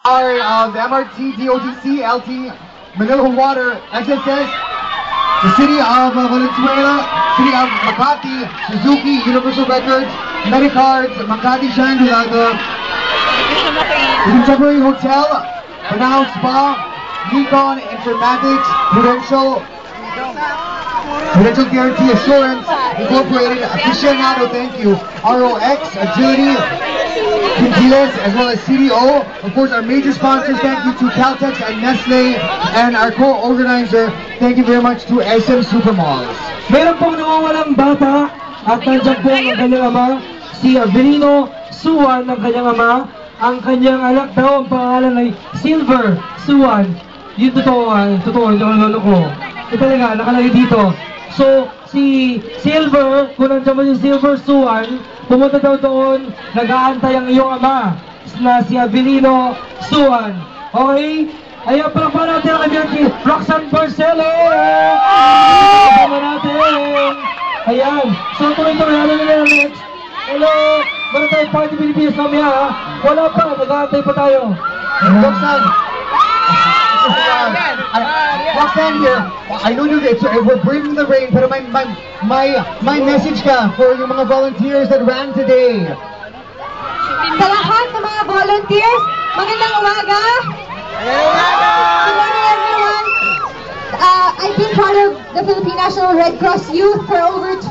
Our MRT, DOTC, LT, Manila Water, SSS, the City of Valenzuela, City of Makati, Suzuki, Universal Records, Medicards, Makati Shangri-La, Contemporary Hotel, Panao Spa, Nikon Informatics, Prudential Guarantee Assurance, Incorporated, Aficionado, thank you, ROX, Agility, Quintiles, as well as CDO. Of course, our major sponsors, thank you to Caltex and Nestle, and our co-organizer, thank you very much to SM Supermalls. Meron pong nawawalang bata at nandiyan po ang kanyang ama, si Avelino Suwan ng kanyang ama. Ang kanyang anak daw, ang pangalan ay Silver Suwan. Yun totoo, hindi ako lolo ko. Ito talaga, nakalagay dito. So, si Silver, kung nandiyan mo si Silver Suwan, pumunta daw doon, nag-aantay ang iyong ama na si Avelino Suwan. Okay? Ayan, palakpakan natin ang kanyang si Roxanne Barcelo! Palakpakan natin! Ayan, so tuloy-tuloy natin na next. Hello! Meron tayong Party Pilipinas mamaya ha? Wala pa, nag-aantay pa tayo. Roxanne! Roxanne here, I know we're bringing the rain, but my message ka for yung mga volunteers that ran today. Sa lahat ng mga volunteers, magandang umaga! Good morning everyone! I've been part of the Philippine National Red Cross Youth for over 10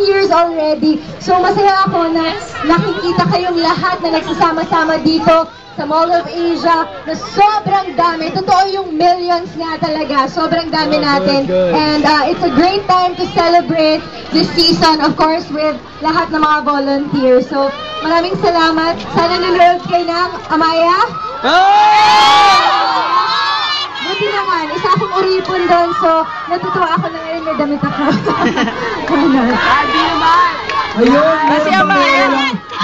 years already. So masaya ako na nakikita kayong lahat na nagsasama-sama dito sa Mall of Asia na sobrang dami. Totoo yung millions nga talaga. Sobrang dami natin. And it's a great time to celebrate this season, of course, with lahat ng mga volunteers. So maraming salamat. Sana nanonood kayo ng Amaya. Buti naman, isa akong uripon doon, so natutuwa ako na ngayon may damit ako. Abi naman! Ayun, meron lang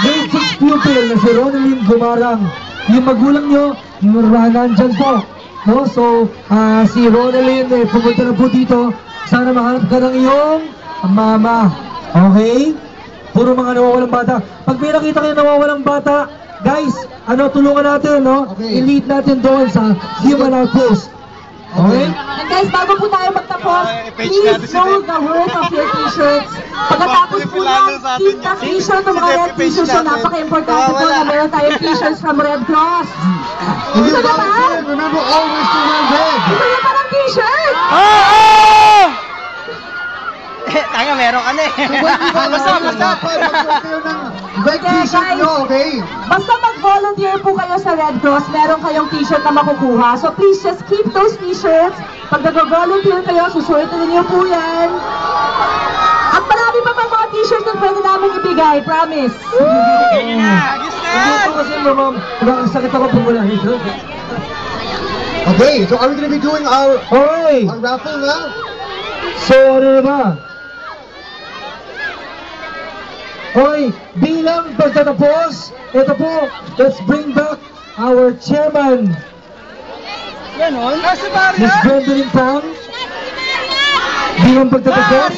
grade 6 pupil na si Ronaldin Gumarang. Yung magulang nyo, nandyan po. No? So, si Ronaldin, pumunta na po dito. Sana mahanap ka ng iyong mama. Okay? Puro mga nawawalang bata. Pag may nakita kayo nawawalang bata, guys, tulungan natin, no? Okay. I-lead natin doon sa Human Outpost. Okay? And guys, bago po tayo magtapos, please know the worth of your t-shirts. Pagkatapos po yan, keep the t-shirt, ang mga red t-shirts, so napaka-importante po na meron tayong t-shirts from Red Cross. If you volunteer, remember always to wear red. Ito na parang t-shirt! Tanga, meron ka na eh. Basta red t-shirt nyo, okay? Basta mag-volunteer po kayo sa Red Cross, meron kayong t-shirt na makukuha. So please just keep those t-shirts. Pag nag-volunteer kayo, susulitin niyo po yan. At marami pa pang mga t-shirts na pwede namin ibigay, promise. Ganyan na, agis na! Hindi po kasi, ma'am, sakit ako pag wala nito. Okay, so are we gonna be doing our raffle now? So, ano na ba? Okay, bilang pagtatapos, ito po, let's bring back our chairman, Ganon? Nasa Miss Gwendolyn Pham. Bilang pagtatapos,